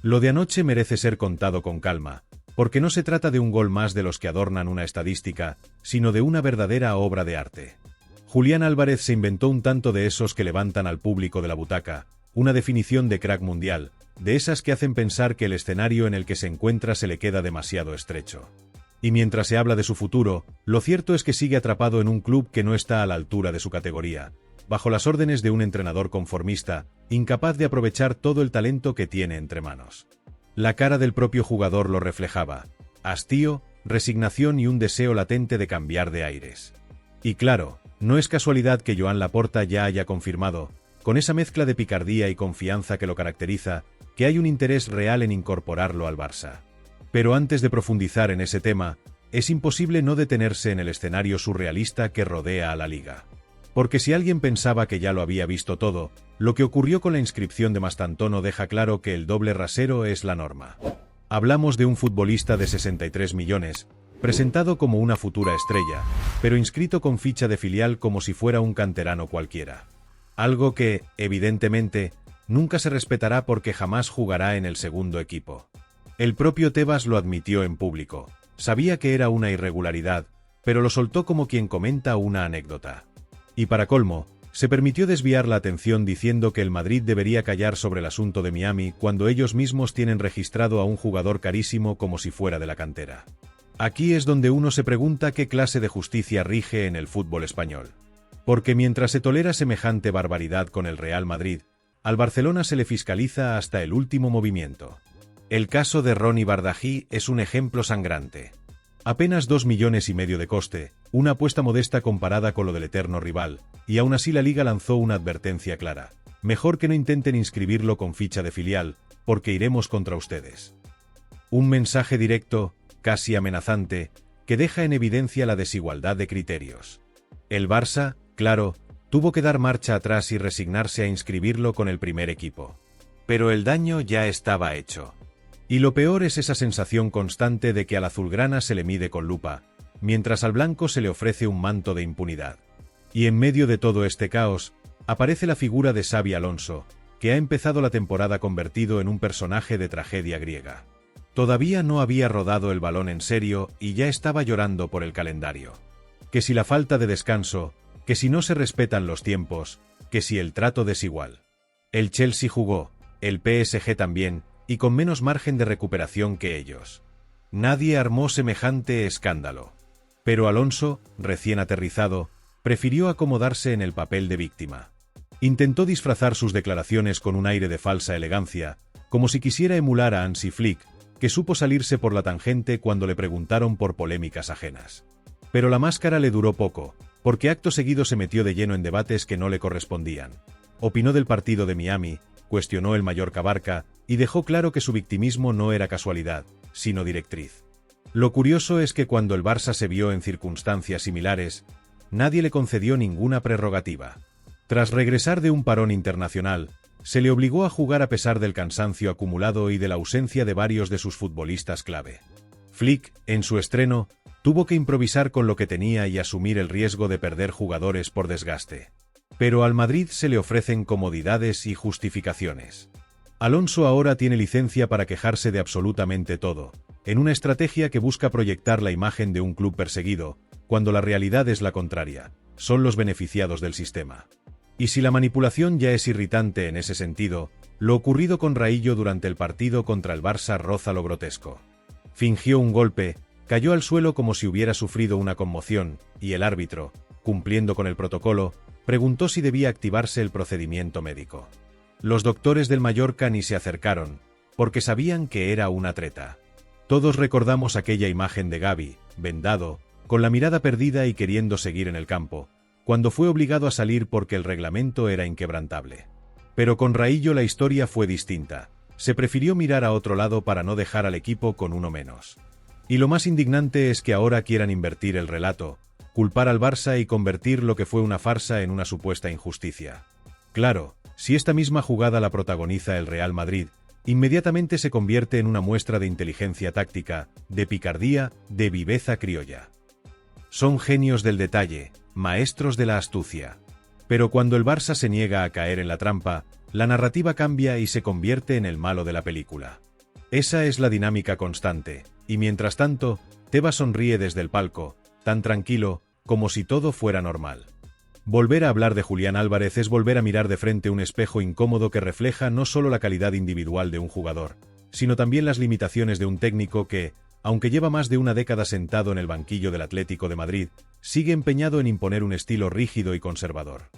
Lo de anoche merece ser contado con calma, porque no se trata de un gol más de los que adornan una estadística, sino de una verdadera obra de arte. Julián Álvarez se inventó un tanto de esos que levantan al público de la butaca, una definición de crack mundial, de esas que hacen pensar que el escenario en el que se encuentra se le queda demasiado estrecho. Y mientras se habla de su futuro, lo cierto es que sigue atrapado en un club que no está a la altura de su categoría, bajo las órdenes de un entrenador conformista, incapaz de aprovechar todo el talento que tiene entre manos. La cara del propio jugador lo reflejaba: hastío, resignación y un deseo latente de cambiar de aires. Y claro, no es casualidad que Joan Laporta ya haya confirmado, con esa mezcla de picardía y confianza que lo caracteriza, que hay un interés real en incorporarlo al Barça. Pero antes de profundizar en ese tema, es imposible no detenerse en el escenario surrealista que rodea a la liga. Porque si alguien pensaba que ya lo había visto todo, lo que ocurrió con la inscripción de Mastantuono deja claro que el doble rasero es la norma. Hablamos de un futbolista de 63 millones, presentado como una futura estrella, pero inscrito con ficha de filial como si fuera un canterano cualquiera. Algo que, evidentemente, nunca se respetará porque jamás jugará en el segundo equipo. El propio Tebas lo admitió en público. Sabía que era una irregularidad, pero lo soltó como quien comenta una anécdota. Y para colmo, se permitió desviar la atención diciendo que el Madrid debería callar sobre el asunto de Miami cuando ellos mismos tienen registrado a un jugador carísimo como si fuera de la cantera. Aquí es donde uno se pregunta qué clase de justicia rige en el fútbol español. Porque mientras se tolera semejante barbaridad con el Real Madrid, al Barcelona se le fiscaliza hasta el último movimiento. El caso de Ronnie Bardají es un ejemplo sangrante. Apenas 2,5 millones de coste, una apuesta modesta comparada con lo del eterno rival, y aún así la Liga lanzó una advertencia clara: mejor que no intenten inscribirlo con ficha de filial, porque iremos contra ustedes. Un mensaje directo, casi amenazante, que deja en evidencia la desigualdad de criterios. El Barça, claro, tuvo que dar marcha atrás y resignarse a inscribirlo con el primer equipo. Pero el daño ya estaba hecho. Y lo peor es esa sensación constante de que al azulgrana se le mide con lupa, mientras al blanco se le ofrece un manto de impunidad. Y en medio de todo este caos, aparece la figura de Xabi Alonso, que ha empezado la temporada convertido en un personaje de tragedia griega. Todavía no había rodado el balón en serio y ya estaba llorando por el calendario. Que si la falta de descanso, que si no se respetan los tiempos, que si el trato desigual. El Chelsea jugó, el PSG también, y con menos margen de recuperación que ellos. Nadie armó semejante escándalo. Pero Alonso, recién aterrizado, prefirió acomodarse en el papel de víctima. Intentó disfrazar sus declaraciones con un aire de falsa elegancia, como si quisiera emular a Hansi Flick, que supo salirse por la tangente cuando le preguntaron por polémicas ajenas. Pero la máscara le duró poco, porque acto seguido se metió de lleno en debates que no le correspondían. Opinó del partido de Miami, cuestionó el Mallorca Barça, y dejó claro que su victimismo no era casualidad, sino directriz. Lo curioso es que cuando el Barça se vio en circunstancias similares, nadie le concedió ninguna prerrogativa. Tras regresar de un parón internacional, se le obligó a jugar a pesar del cansancio acumulado y de la ausencia de varios de sus futbolistas clave. Flick, en su estreno, tuvo que improvisar con lo que tenía y asumir el riesgo de perder jugadores por desgaste. Pero al Madrid se le ofrecen comodidades y justificaciones. Alonso ahora tiene licencia para quejarse de absolutamente todo, en una estrategia que busca proyectar la imagen de un club perseguido, cuando la realidad es la contraria: son los beneficiados del sistema. Y si la manipulación ya es irritante en ese sentido, lo ocurrido con Raillo durante el partido contra el Barça roza lo grotesco. Fingió un golpe, cayó al suelo como si hubiera sufrido una conmoción, y el árbitro, cumpliendo con el protocolo, preguntó si debía activarse el procedimiento médico. Los doctores del Mallorca ni se acercaron, porque sabían que era una treta. Todos recordamos aquella imagen de Gavi, vendado, con la mirada perdida y queriendo seguir en el campo, cuando fue obligado a salir porque el reglamento era inquebrantable. Pero con Raillo la historia fue distinta. Se prefirió mirar a otro lado para no dejar al equipo con uno menos. Y lo más indignante es que ahora quieran invertir el relato, culpar al Barça y convertir lo que fue una farsa en una supuesta injusticia. Claro, si esta misma jugada la protagoniza el Real Madrid, inmediatamente se convierte en una muestra de inteligencia táctica, de picardía, de viveza criolla. Son genios del detalle, maestros de la astucia. Pero cuando el Barça se niega a caer en la trampa, la narrativa cambia y se convierte en el malo de la película. Esa es la dinámica constante, y mientras tanto, Tebas sonríe desde el palco, tan tranquilo, como si todo fuera normal. Volver a hablar de Julián Álvarez es volver a mirar de frente un espejo incómodo que refleja no solo la calidad individual de un jugador, sino también las limitaciones de un técnico que, aunque lleva más de una década sentado en el banquillo del Atlético de Madrid, sigue empeñado en imponer un estilo rígido y conservador.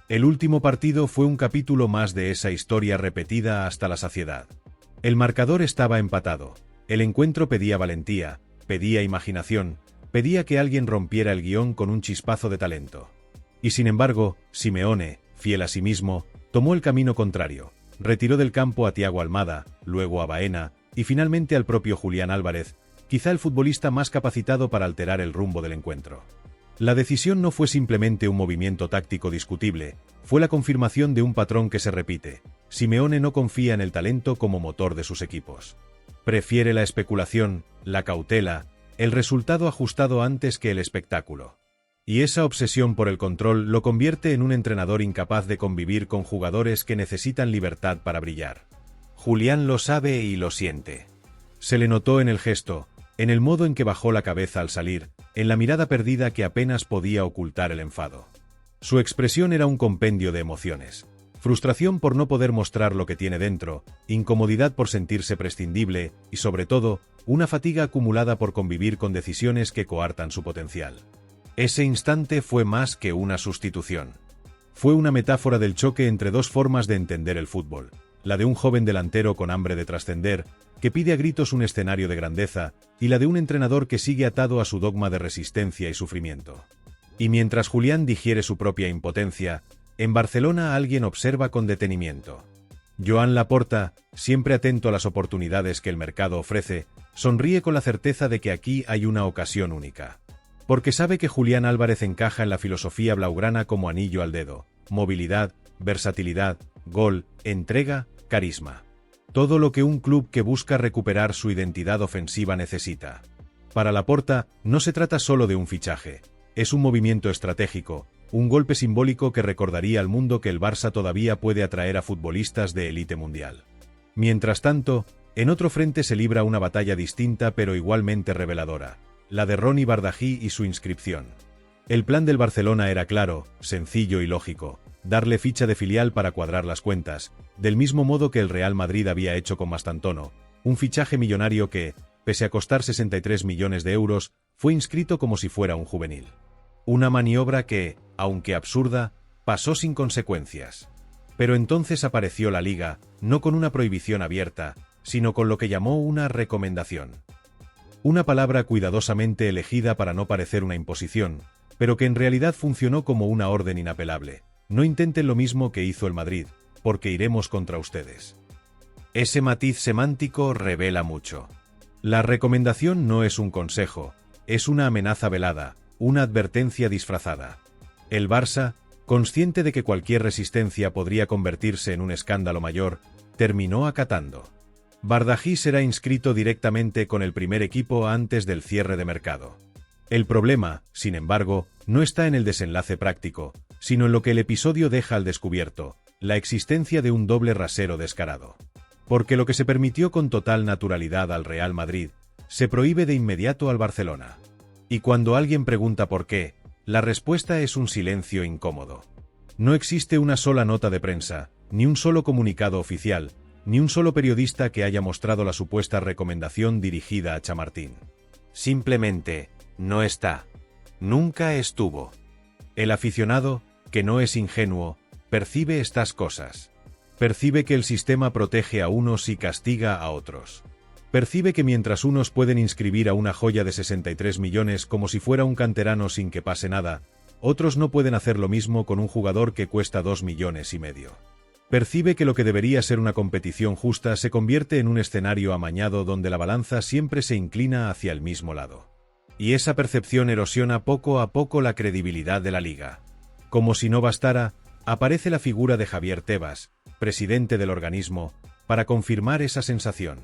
El último partido fue un capítulo más de esa historia repetida hasta la saciedad. El marcador estaba empatado, el encuentro pedía valentía, pedía imaginación, pedía que alguien rompiera el guión con un chispazo de talento. Y sin embargo, Simeone, fiel a sí mismo, tomó el camino contrario, retiró del campo a Thiago Almada, luego a Baena, y finalmente al propio Julián Álvarez, quizá el futbolista más capacitado para alterar el rumbo del encuentro. La decisión no fue simplemente un movimiento táctico discutible, fue la confirmación de un patrón que se repite. Simeone no confía en el talento como motor de sus equipos. Prefiere la especulación, la cautela, el resultado ajustado antes que el espectáculo. Y esa obsesión por el control lo convierte en un entrenador incapaz de convivir con jugadores que necesitan libertad para brillar. Julián lo sabe y lo siente. Se le notó en el gesto, en el modo en que bajó la cabeza al salir, en la mirada perdida que apenas podía ocultar el enfado. Su expresión era un compendio de emociones. Frustración por no poder mostrar lo que tiene dentro, incomodidad por sentirse prescindible y, sobre todo, una fatiga acumulada por convivir con decisiones que coartan su potencial. Ese instante fue más que una sustitución. Fue una metáfora del choque entre dos formas de entender el fútbol, la de un joven delantero con hambre de trascender, que pide a gritos un escenario de grandeza, y la de un entrenador que sigue atado a su dogma de resistencia y sufrimiento. Y mientras Julián digiere su propia impotencia, en Barcelona alguien observa con detenimiento. Joan Laporta, siempre atento a las oportunidades que el mercado ofrece, sonríe con la certeza de que aquí hay una ocasión única. Porque sabe que Julián Álvarez encaja en la filosofía blaugrana como anillo al dedo: movilidad, versatilidad, gol, entrega, carisma. Todo lo que un club que busca recuperar su identidad ofensiva necesita. Para Laporta, no se trata solo de un fichaje. Es un movimiento estratégico, un golpe simbólico que recordaría al mundo que el Barça todavía puede atraer a futbolistas de élite mundial. Mientras tanto, en otro frente se libra una batalla distinta pero igualmente reveladora: la de Ronny Bardají y su inscripción. El plan del Barcelona era claro, sencillo y lógico: darle ficha de filial para cuadrar las cuentas, del mismo modo que el Real Madrid había hecho con Mastantuono, un fichaje millonario que, pese a costar 63 millones de euros, fue inscrito como si fuera un juvenil. Una maniobra que, aunque absurda, pasó sin consecuencias. Pero entonces apareció la Liga, no con una prohibición abierta, sino con lo que llamó una recomendación. Una palabra cuidadosamente elegida para no parecer una imposición, pero que en realidad funcionó como una orden inapelable: no intenten lo mismo que hizo el Madrid, porque iremos contra ustedes. Ese matiz semántico revela mucho. La recomendación no es un consejo, es una amenaza velada, una advertencia disfrazada. El Barça, consciente de que cualquier resistencia podría convertirse en un escándalo mayor, terminó acatando. Bardají será inscrito directamente con el primer equipo antes del cierre de mercado. El problema, sin embargo, no está en el desenlace práctico, sino en lo que el episodio deja al descubierto: la existencia de un doble rasero descarado. Porque lo que se permitió con total naturalidad al Real Madrid, se prohíbe de inmediato al Barcelona. Y cuando alguien pregunta por qué, la respuesta es un silencio incómodo. No existe una sola nota de prensa, ni un solo comunicado oficial, ni un solo periodista que haya mostrado la supuesta recomendación dirigida a Chamartín. Simplemente, no está. Nunca estuvo. El aficionado, que no es ingenuo, percibe estas cosas. Percibe que el sistema protege a unos y castiga a otros. Percibe que mientras unos pueden inscribir a una joya de 63 millones como si fuera un canterano sin que pase nada, otros no pueden hacer lo mismo con un jugador que cuesta 2,5 millones. Percibe que lo que debería ser una competición justa se convierte en un escenario amañado donde la balanza siempre se inclina hacia el mismo lado. Y esa percepción erosiona poco a poco la credibilidad de la Liga. Como si no bastara, aparece la figura de Javier Tebas, presidente del organismo, para confirmar esa sensación.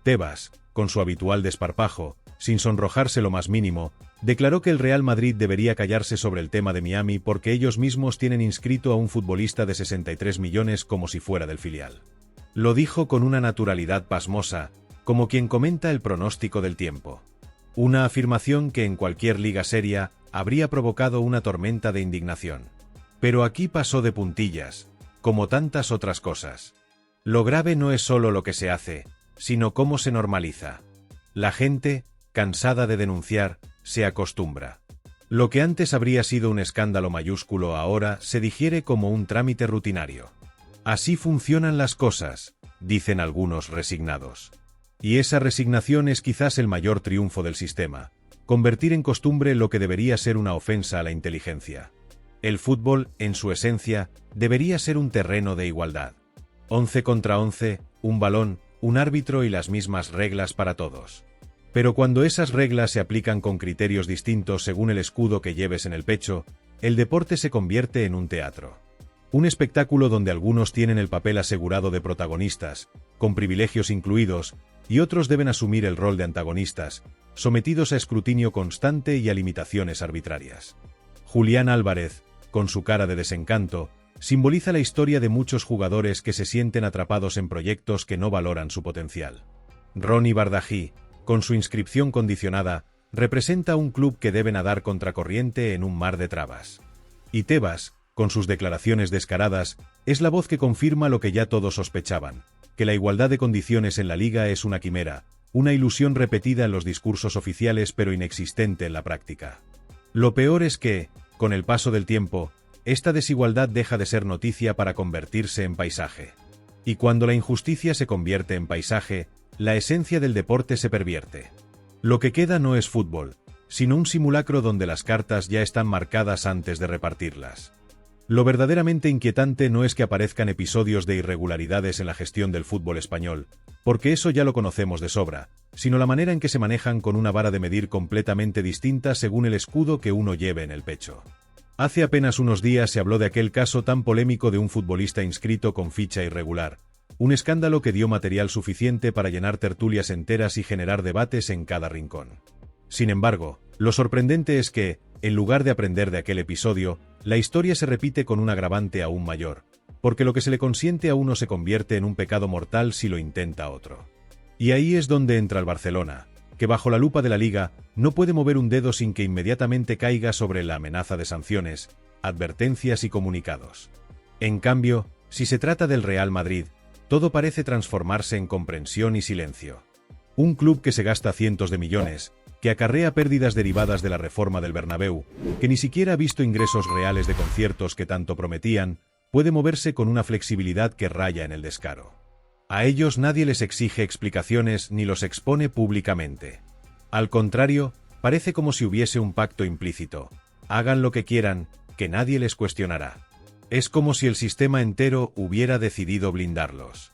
Tebas, con su habitual desparpajo, sin sonrojarse lo más mínimo, declaró que el Real Madrid debería callarse sobre el tema de Miami porque ellos mismos tienen inscrito a un futbolista de 63 millones como si fuera del filial. Lo dijo con una naturalidad pasmosa, como quien comenta el pronóstico del tiempo. Una afirmación que en cualquier liga seria habría provocado una tormenta de indignación. Pero aquí pasó de puntillas, como tantas otras cosas. Lo grave no es solo lo que se hace, sino cómo se normaliza. La gente, cansada de denunciar, se acostumbra. Lo que antes habría sido un escándalo mayúsculo ahora se digiere como un trámite rutinario. Así funcionan las cosas, dicen algunos resignados. Y esa resignación es quizás el mayor triunfo del sistema, convertir en costumbre lo que debería ser una ofensa a la inteligencia. El fútbol, en su esencia, debería ser un terreno de igualdad. 11 contra 11, un balón, un árbitro y las mismas reglas para todos. Pero cuando esas reglas se aplican con criterios distintos según el escudo que lleves en el pecho, el deporte se convierte en un teatro. Un espectáculo donde algunos tienen el papel asegurado de protagonistas, con privilegios incluidos, y otros deben asumir el rol de antagonistas, sometidos a escrutinio constante y a limitaciones arbitrarias. Julián Álvarez, con su cara de desencanto, simboliza la historia de muchos jugadores que se sienten atrapados en proyectos que no valoran su potencial. Ronnie Bardají, con su inscripción condicionada, representa un club que debe nadar contracorriente en un mar de trabas. Y Tebas, con sus declaraciones descaradas, es la voz que confirma lo que ya todos sospechaban, que la igualdad de condiciones en la liga es una quimera, una ilusión repetida en los discursos oficiales pero inexistente en la práctica. Lo peor es que, con el paso del tiempo, esta desigualdad deja de ser noticia para convertirse en paisaje. Y cuando la injusticia se convierte en paisaje, la esencia del deporte se pervierte. Lo que queda no es fútbol, sino un simulacro donde las cartas ya están marcadas antes de repartirlas. Lo verdaderamente inquietante no es que aparezcan episodios de irregularidades en la gestión del fútbol español, porque eso ya lo conocemos de sobra, sino la manera en que se manejan con una vara de medir completamente distinta según el escudo que uno lleve en el pecho. Hace apenas unos días se habló de aquel caso tan polémico de un futbolista inscrito con ficha irregular, un escándalo que dio material suficiente para llenar tertulias enteras y generar debates en cada rincón. Sin embargo, lo sorprendente es que, en lugar de aprender de aquel episodio, la historia se repite con un agravante aún mayor, porque lo que se le consiente a uno se convierte en un pecado mortal si lo intenta otro. Y ahí es donde entra el Barcelona, que bajo la lupa de la Liga no puede mover un dedo sin que inmediatamente caiga sobre la amenaza de sanciones, advertencias y comunicados. En cambio, si se trata del Real Madrid, todo parece transformarse en comprensión y silencio. Un club que se gasta cientos de millones, que acarrea pérdidas derivadas de la reforma del Bernabéu, que ni siquiera ha visto ingresos reales de conciertos que tanto prometían, puede moverse con una flexibilidad que raya en el descaro. A ellos nadie les exige explicaciones ni los expone públicamente. Al contrario, parece como si hubiese un pacto implícito. Hagan lo que quieran, que nadie les cuestionará. Es como si el sistema entero hubiera decidido blindarlos.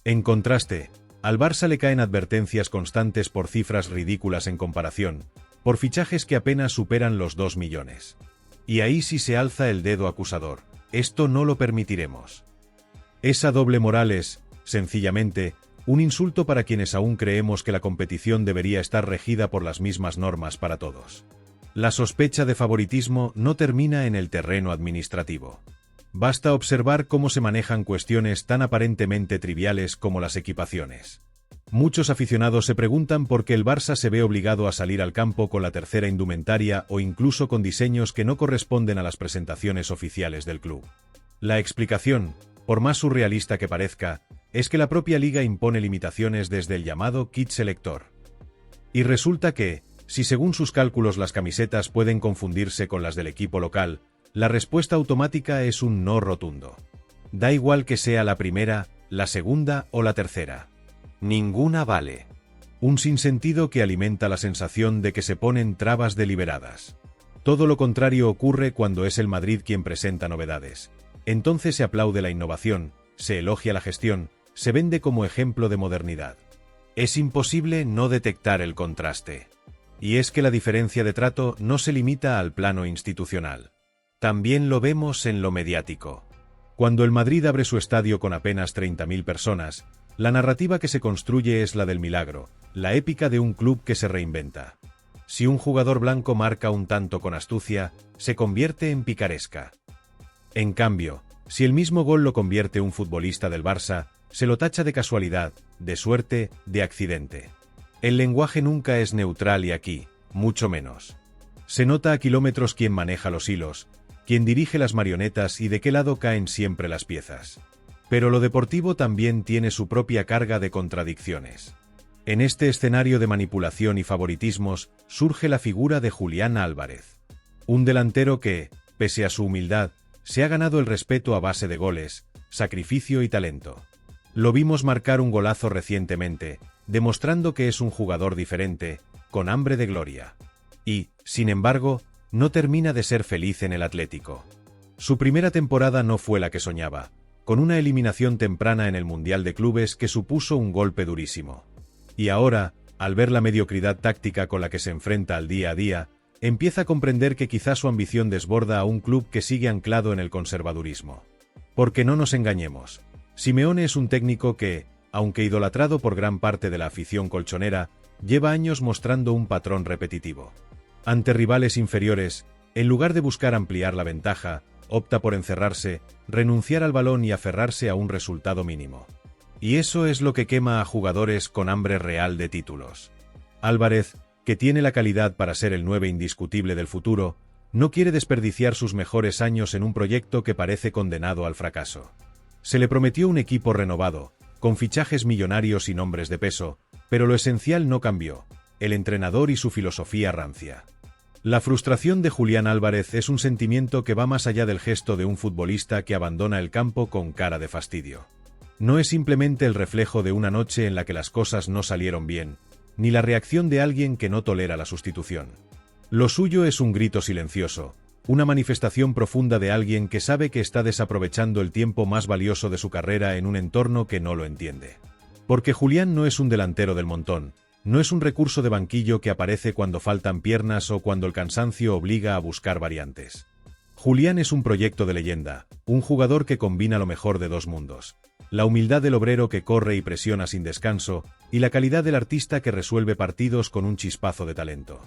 En contraste, al Barça le caen advertencias constantes por cifras ridículas en comparación, por fichajes que apenas superan los 2 millones. Y ahí sí se alza el dedo acusador. Esto no lo permitiremos. Esa doble moral es, sencillamente, un insulto para quienes aún creemos que la competición debería estar regida por las mismas normas para todos. La sospecha de favoritismo no termina en el terreno administrativo. Basta observar cómo se manejan cuestiones tan aparentemente triviales como las equipaciones. Muchos aficionados se preguntan por qué el Barça se ve obligado a salir al campo con la tercera indumentaria o incluso con diseños que no corresponden a las presentaciones oficiales del club. La explicación, por más surrealista que parezca, es que la propia liga impone limitaciones desde el llamado kit selector. Y resulta que, si según sus cálculos las camisetas pueden confundirse con las del equipo local, la respuesta automática es un no rotundo. Da igual que sea la primera, la segunda o la tercera. Ninguna vale. Un sinsentido que alimenta la sensación de que se ponen trabas deliberadas. Todo lo contrario ocurre cuando es el Madrid quien presenta novedades. Entonces se aplaude la innovación, se elogia la gestión, se vende como ejemplo de modernidad. Es imposible no detectar el contraste. Y es que la diferencia de trato no se limita al plano institucional. También lo vemos en lo mediático. Cuando el Madrid abre su estadio con apenas 30.000 personas, la narrativa que se construye es la del milagro, la épica de un club que se reinventa. Si un jugador blanco marca un tanto con astucia, se convierte en picaresca. En cambio, si el mismo gol lo convierte un futbolista del Barça, se lo tacha de casualidad, de suerte, de accidente. El lenguaje nunca es neutral y aquí, mucho menos. Se nota a kilómetros quién maneja los hilos, quién dirige las marionetas y de qué lado caen siempre las piezas. Pero lo deportivo también tiene su propia carga de contradicciones. En este escenario de manipulación y favoritismos, surge la figura de Julián Álvarez. Un delantero que, pese a su humildad, se ha ganado el respeto a base de goles, sacrificio y talento. Lo vimos marcar un golazo recientemente, demostrando que es un jugador diferente, con hambre de gloria. Y, sin embargo, no termina de ser feliz en el Atlético. Su primera temporada no fue la que soñaba, con una eliminación temprana en el Mundial de Clubes que supuso un golpe durísimo. Y ahora, al ver la mediocridad táctica con la que se enfrenta al día a día, empieza a comprender que quizá su ambición desborda a un club que sigue anclado en el conservadurismo. Porque no nos engañemos, Simeone es un técnico que, aunque idolatrado por gran parte de la afición colchonera, lleva años mostrando un patrón repetitivo. Ante rivales inferiores, en lugar de buscar ampliar la ventaja, opta por encerrarse, renunciar al balón y aferrarse a un resultado mínimo. Y eso es lo que quema a jugadores con hambre real de títulos. Álvarez, que tiene la calidad para ser el 9 indiscutible del futuro, no quiere desperdiciar sus mejores años en un proyecto que parece condenado al fracaso. Se le prometió un equipo renovado, con fichajes millonarios y nombres de peso, pero lo esencial no cambió: el entrenador y su filosofía rancia. La frustración de Julián Álvarez es un sentimiento que va más allá del gesto de un futbolista que abandona el campo con cara de fastidio. No es simplemente el reflejo de una noche en la que las cosas no salieron bien, ni la reacción de alguien que no tolera la sustitución. Lo suyo es un grito silencioso, una manifestación profunda de alguien que sabe que está desaprovechando el tiempo más valioso de su carrera en un entorno que no lo entiende. Porque Julián no es un delantero del montón, no es un recurso de banquillo que aparece cuando faltan piernas o cuando el cansancio obliga a buscar variantes. Julián es un proyecto de leyenda, un jugador que combina lo mejor de dos mundos: la humildad del obrero que corre y presiona sin descanso, y la calidad del artista que resuelve partidos con un chispazo de talento.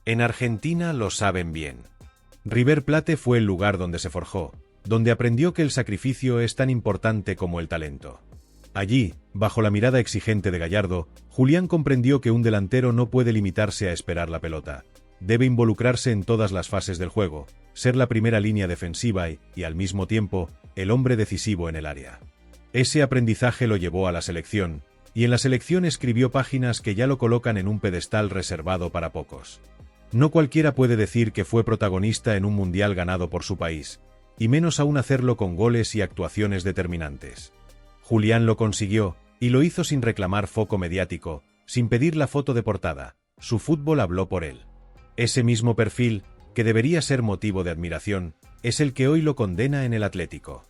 En Argentina lo saben bien. River Plate fue el lugar donde se forjó, donde aprendió que el sacrificio es tan importante como el talento. Allí, bajo la mirada exigente de Gallardo, Julián comprendió que un delantero no puede limitarse a esperar la pelota. Debe involucrarse en todas las fases del juego, ser la primera línea defensiva y, al mismo tiempo, el hombre decisivo en el área. Ese aprendizaje lo llevó a la selección, y en la selección escribió páginas que ya lo colocan en un pedestal reservado para pocos. No cualquiera puede decir que fue protagonista en un mundial ganado por su país, y menos aún hacerlo con goles y actuaciones determinantes. Julián lo consiguió, y lo hizo sin reclamar foco mediático, sin pedir la foto de portada. Su fútbol habló por él. Ese mismo perfil, que debería ser motivo de admiración, es el que hoy lo condena en el Atlético.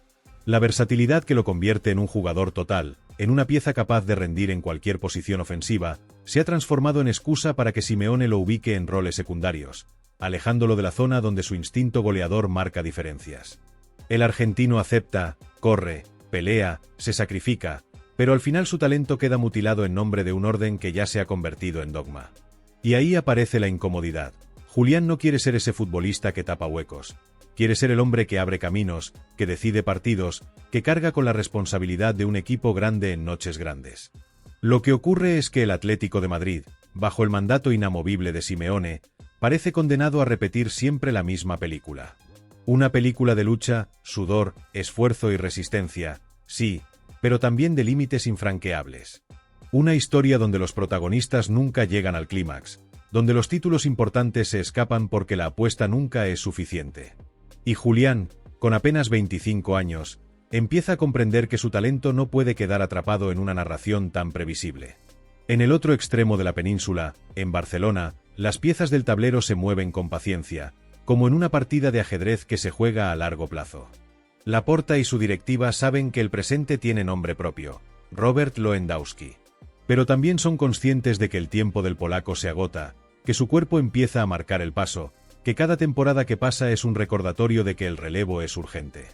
La versatilidad que lo convierte en un jugador total, en una pieza capaz de rendir en cualquier posición ofensiva, se ha transformado en excusa para que Simeone lo ubique en roles secundarios, alejándolo de la zona donde su instinto goleador marca diferencias. El argentino acepta, corre, pelea, se sacrifica, pero al final su talento queda mutilado en nombre de un orden que ya se ha convertido en dogma. Y ahí aparece la incomodidad. Julián no quiere ser ese futbolista que tapa huecos. Quiere ser el hombre que abre caminos, que decide partidos, que carga con la responsabilidad de un equipo grande en noches grandes. Lo que ocurre es que el Atlético de Madrid, bajo el mandato inamovible de Simeone, parece condenado a repetir siempre la misma película. Una película de lucha, sudor, esfuerzo y resistencia, sí, pero también de límites infranqueables. Una historia donde los protagonistas nunca llegan al clímax, donde los títulos importantes se escapan porque la apuesta nunca es suficiente. Y Julián, con apenas 25 años, empieza a comprender que su talento no puede quedar atrapado en una narración tan previsible. En el otro extremo de la península, en Barcelona, las piezas del tablero se mueven con paciencia, como en una partida de ajedrez que se juega a largo plazo. Laporta y su directiva saben que el presente tiene nombre propio: Robert Lewandowski. Pero también son conscientes de que el tiempo del polaco se agota, que su cuerpo empieza a marcar el paso, que cada temporada que pasa es un recordatorio de que el relevo es urgente.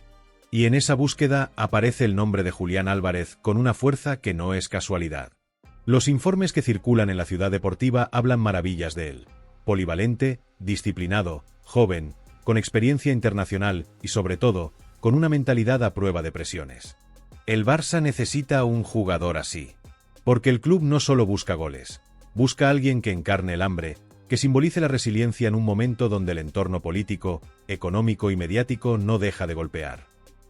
Y en esa búsqueda aparece el nombre de Julián Álvarez con una fuerza que no es casualidad. Los informes que circulan en la ciudad deportiva hablan maravillas de él. Polivalente, disciplinado, joven, con experiencia internacional y sobre todo, con una mentalidad a prueba de presiones. El Barça necesita un jugador así. Porque el club no solo busca goles, busca a alguien que encarne el hambre, que simbolice la resiliencia en un momento donde el entorno político, económico y mediático no deja de golpear.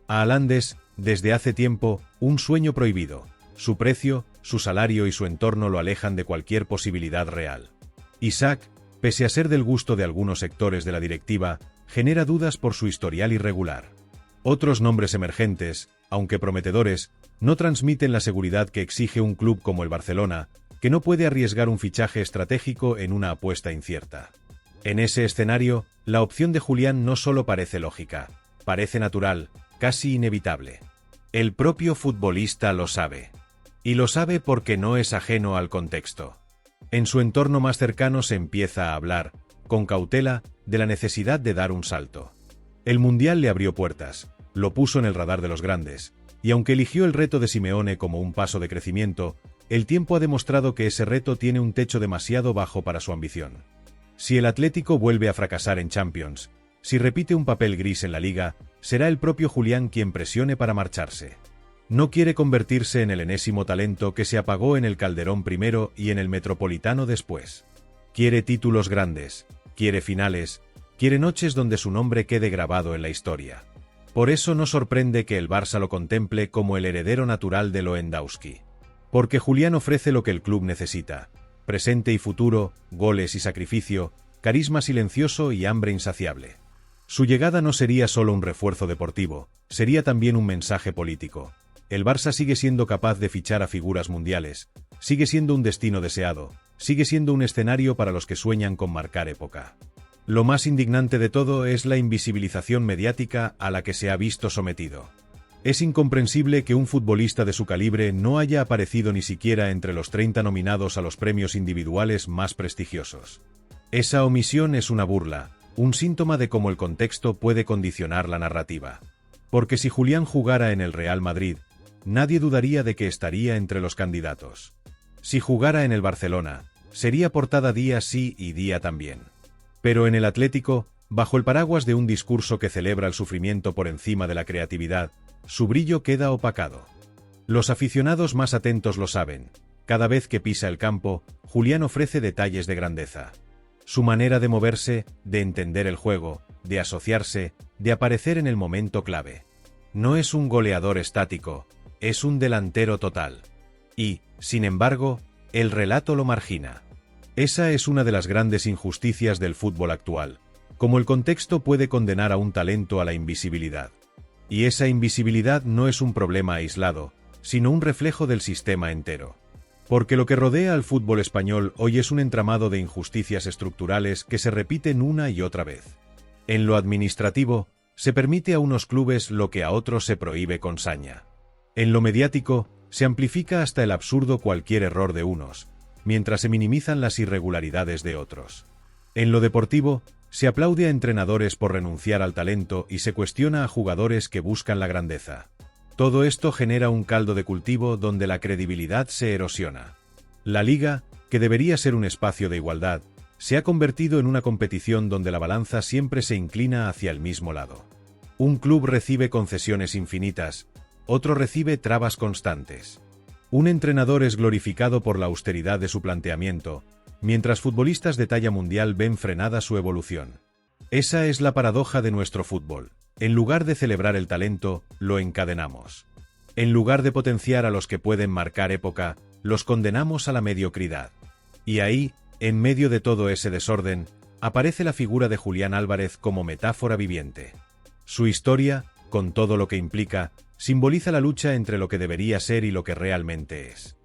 A Haaland, desde hace tiempo, un sueño prohibido. Su precio, su salario y su entorno lo alejan de cualquier posibilidad real. Isaac, pese a ser del gusto de algunos sectores de la directiva, genera dudas por su historial irregular. Otros nombres emergentes, aunque prometedores, no transmiten la seguridad que exige un club como el Barcelona, que no puede arriesgar un fichaje estratégico en una apuesta incierta. En ese escenario, la opción de Julián no solo parece lógica, parece natural, casi inevitable. El propio futbolista lo sabe. Y lo sabe porque no es ajeno al contexto. En su entorno más cercano se empieza a hablar, con cautela, de la necesidad de dar un salto. El Mundial le abrió puertas, lo puso en el radar de los grandes, y aunque eligió el reto de Simeone como un paso de crecimiento, el tiempo ha demostrado que ese reto tiene un techo demasiado bajo para su ambición. Si el Atlético vuelve a fracasar en Champions, si repite un papel gris en la Liga, será el propio Julián quien presione para marcharse. No quiere convertirse en el enésimo talento que se apagó en el Calderón primero y en el Metropolitano después. Quiere títulos grandes, quiere finales, quiere noches donde su nombre quede grabado en la historia. Por eso no sorprende que el Barça lo contemple como el heredero natural de Lewandowski. Porque Julián ofrece lo que el club necesita: presente y futuro, goles y sacrificio, carisma silencioso y hambre insaciable. Su llegada no sería solo un refuerzo deportivo, sería también un mensaje político. El Barça sigue siendo capaz de fichar a figuras mundiales, sigue siendo un destino deseado, sigue siendo un escenario para los que sueñan con marcar época. Lo más indignante de todo es la invisibilización mediática a la que se ha visto sometido. Es incomprensible que un futbolista de su calibre no haya aparecido ni siquiera entre los 30 nominados a los premios individuales más prestigiosos. Esa omisión es una burla, un síntoma de cómo el contexto puede condicionar la narrativa. Porque si Julián jugara en el Real Madrid, nadie dudaría de que estaría entre los candidatos. Si jugara en el Barcelona, sería portada día sí y día también. Pero en el Atlético, bajo el paraguas de un discurso que celebra el sufrimiento por encima de la creatividad, su brillo queda opacado. Los aficionados más atentos lo saben. Cada vez que pisa el campo, Julián ofrece detalles de grandeza. Su manera de moverse, de entender el juego, de asociarse, de aparecer en el momento clave. No es un goleador estático, es un delantero total. Y, sin embargo, el relato lo margina. Esa es una de las grandes injusticias del fútbol actual, como el contexto puede condenar a un talento a la invisibilidad. Y esa invisibilidad no es un problema aislado, sino un reflejo del sistema entero. Porque lo que rodea al fútbol español hoy es un entramado de injusticias estructurales que se repiten una y otra vez. En lo administrativo, se permite a unos clubes lo que a otros se prohíbe con saña. En lo mediático, se amplifica hasta el absurdo cualquier error de unos, mientras se minimizan las irregularidades de otros. En lo deportivo, se aplaude a entrenadores por renunciar al talento y se cuestiona a jugadores que buscan la grandeza. Todo esto genera un caldo de cultivo donde la credibilidad se erosiona. La Liga, que debería ser un espacio de igualdad, se ha convertido en una competición donde la balanza siempre se inclina hacia el mismo lado. Un club recibe concesiones infinitas, otro recibe trabas constantes. Un entrenador es glorificado por la austeridad de su planteamiento, mientras futbolistas de talla mundial ven frenada su evolución. Esa es la paradoja de nuestro fútbol. En lugar de celebrar el talento, lo encadenamos. En lugar de potenciar a los que pueden marcar época, los condenamos a la mediocridad. Y ahí, en medio de todo ese desorden, aparece la figura de Julián Álvarez como metáfora viviente. Su historia, con todo lo que implica, simboliza la lucha entre lo que debería ser y lo que realmente es.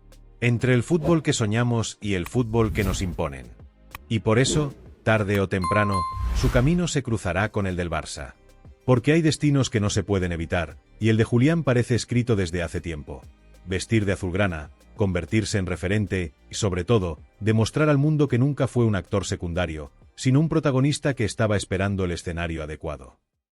Entre el fútbol que soñamos y el fútbol que nos imponen. Y por eso, tarde o temprano, su camino se cruzará con el del Barça. Porque hay destinos que no se pueden evitar, y el de Julián parece escrito desde hace tiempo. Vestir de azulgrana, convertirse en referente, y sobre todo, demostrar al mundo que nunca fue un actor secundario, sino un protagonista que estaba esperando el escenario adecuado.